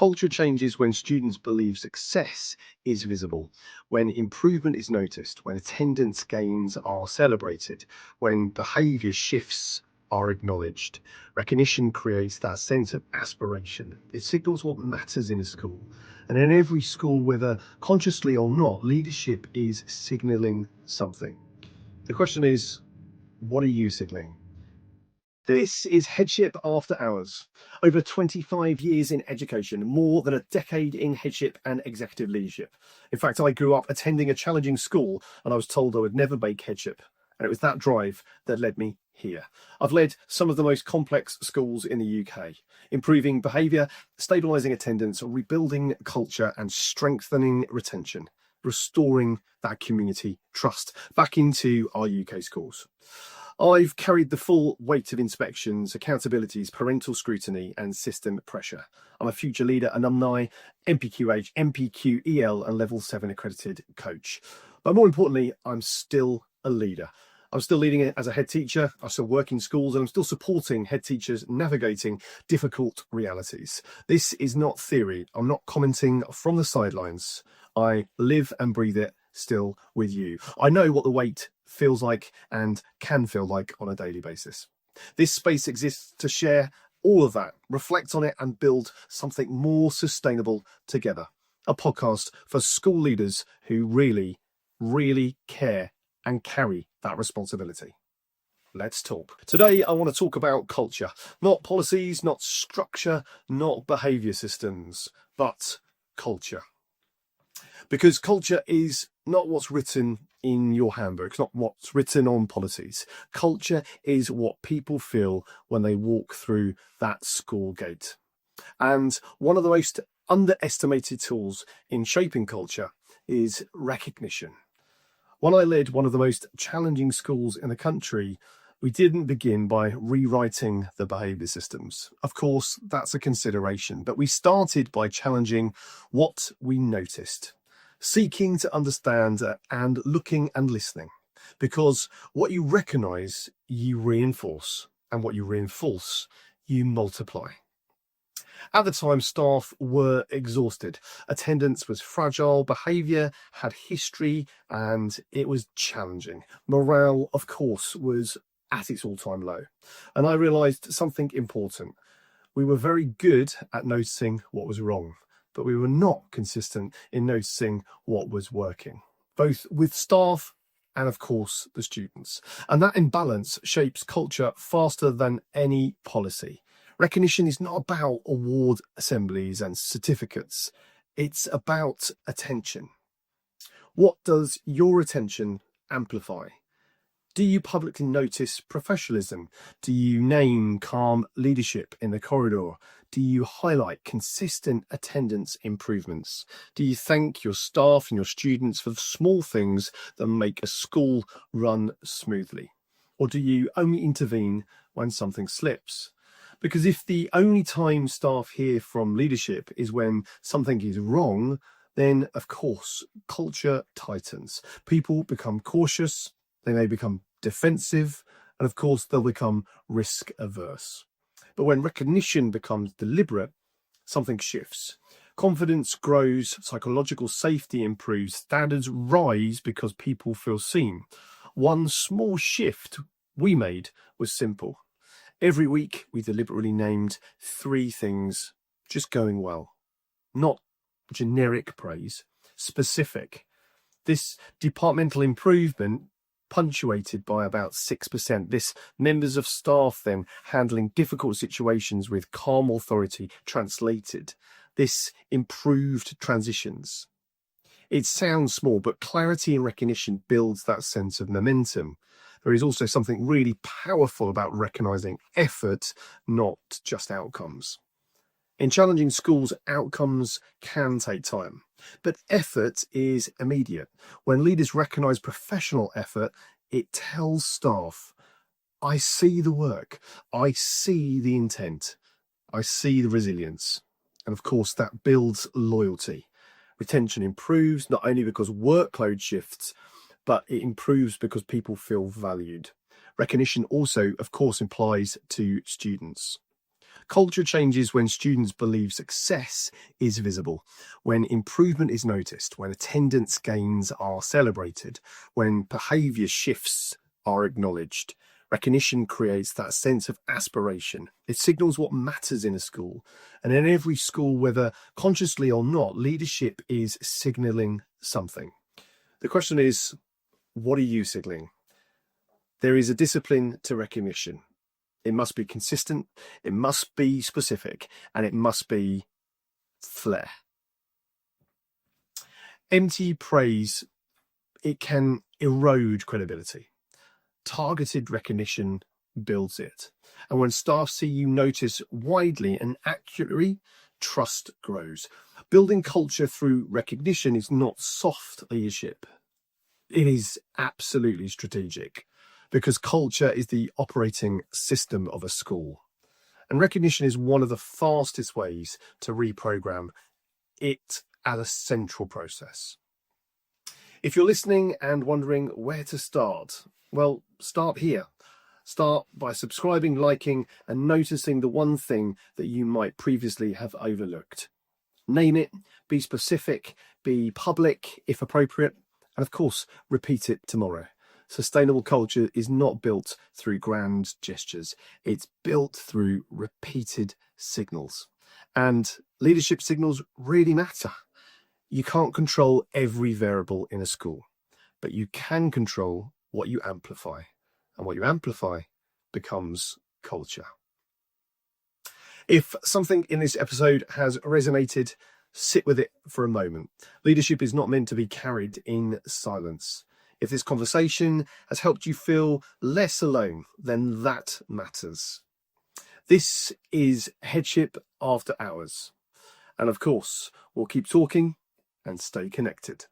Culture changes when students believe success is visible, when improvement is noticed, when attendance gains are celebrated, when behaviour shifts are acknowledged. Recognition creates that sense of aspiration. It signals what matters in a school. And in every school, whether consciously or not, leadership is signalling something. The question is, what are you signalling? This is Headship After Hours. Over 25 years in education, more than a decade in headship and executive leadership. In fact, I grew up attending a challenging school and I was told I would never make headship. And it was that drive that led me here. I've led some of the most complex schools in the UK, improving behaviour, stabilising attendance, rebuilding culture and strengthening retention, restoring that community trust back into our UK schools. I've carried the full weight of inspections, accountabilities, parental scrutiny and system pressure. I'm a future leader, alumni, MPQH, MPQEL and level 7 accredited coach. But more importantly, I'm still a leader. I'm still leading it as a head teacher. I still work in schools and I'm still supporting head teachers navigating difficult realities. This is not theory. I'm not commenting from the sidelines. I live and breathe it still with you. I know what the weight feels like and can feel like on a daily basis. This space exists to share all of that, reflect on it and build something more sustainable together. A podcast for school leaders who really, really care and carry that responsibility. Let's talk. Today, I want to talk about culture, not policies, not structure, not behaviour systems, but culture. Because culture is not what's written in your handbook, it's not what's written on policies. Culture is what people feel when they walk through that school gate. And one of the most underestimated tools in shaping culture is recognition. When I led one of the most challenging schools in the country, we didn't begin by rewriting the behaviour systems. Of course, that's a consideration, but we started by challenging what we noticed, seeking to understand and looking and listening, because what you recognise, you reinforce, and what you reinforce, you multiply. At the time, staff were exhausted. Attendance was fragile, behaviour had history, and it was challenging. Morale, of course, was at its all-time low. And I realised something important. We were very good at noticing what was wrong, but we were not consistent in noticing what was working, both with staff and, of course, the students. And that imbalance shapes culture faster than any policy. Recognition is not about award assemblies and certificates. It's about attention. What does your attention amplify? Do you publicly notice professionalism? Do you name calm leadership in the corridor? Do you highlight consistent attendance improvements? Do you thank your staff and your students for the small things that make a school run smoothly? Or do you only intervene when something slips? Because if the only time staff hear from leadership is when something is wrong, then of course culture tightens. People become cautious, they may become defensive, and of course they'll become risk averse. But when recognition becomes deliberate, something shifts. Confidence grows, psychological safety improves, standards rise because people feel seen. One small shift we made was simple. Every week, we deliberately named 3 things just going well. Not generic praise, specific. This departmental improvement punctuated by about 6%. This members of staff then handling difficult situations with calm authority translated. This improved transitions. It sounds small, but clarity and recognition builds that sense of momentum. There is also something really powerful about recognising effort, not just outcomes. In challenging schools, outcomes can take time, but effort is immediate. When leaders recognise professional effort, it tells staff, I see the work, I see the intent, I see the resilience. And of course, that builds loyalty. Retention improves not only because workload shifts, but it improves because people feel valued. Recognition also, of course, applies to students. Culture changes when students believe success is visible, when improvement is noticed, when attendance gains are celebrated, when behaviour shifts are acknowledged. Recognition creates that sense of aspiration. It signals what matters in a school. And in every school, whether consciously or not, leadership is signalling something. The question is, what are you signalling? There is a discipline to recognition. It must be consistent, it must be specific, and it must be flair. Empty praise, it can erode credibility. Targeted recognition builds it. And when staff see you notice widely and accurately, trust grows. Building culture through recognition is not soft leadership. It is absolutely strategic, because culture is the operating system of a school. And recognition is one of the fastest ways to reprogram it as a central process. If you're listening and wondering where to start, well, start here. Start by subscribing, liking, and noticing the one thing that you might previously have overlooked. Name it, be specific, be public if appropriate, and of course, repeat it tomorrow. Sustainable culture is not built through grand gestures. It's built through repeated signals. And leadership signals really matter. You can't control every variable in a school, but you can control what you amplify. And what you amplify becomes culture. If something in this episode has resonated, sit with it for a moment. Leadership is not meant to be carried in silence. If this conversation has helped you feel less alone, then that matters. This is Headship After Hours. And of course, we'll keep talking and stay connected.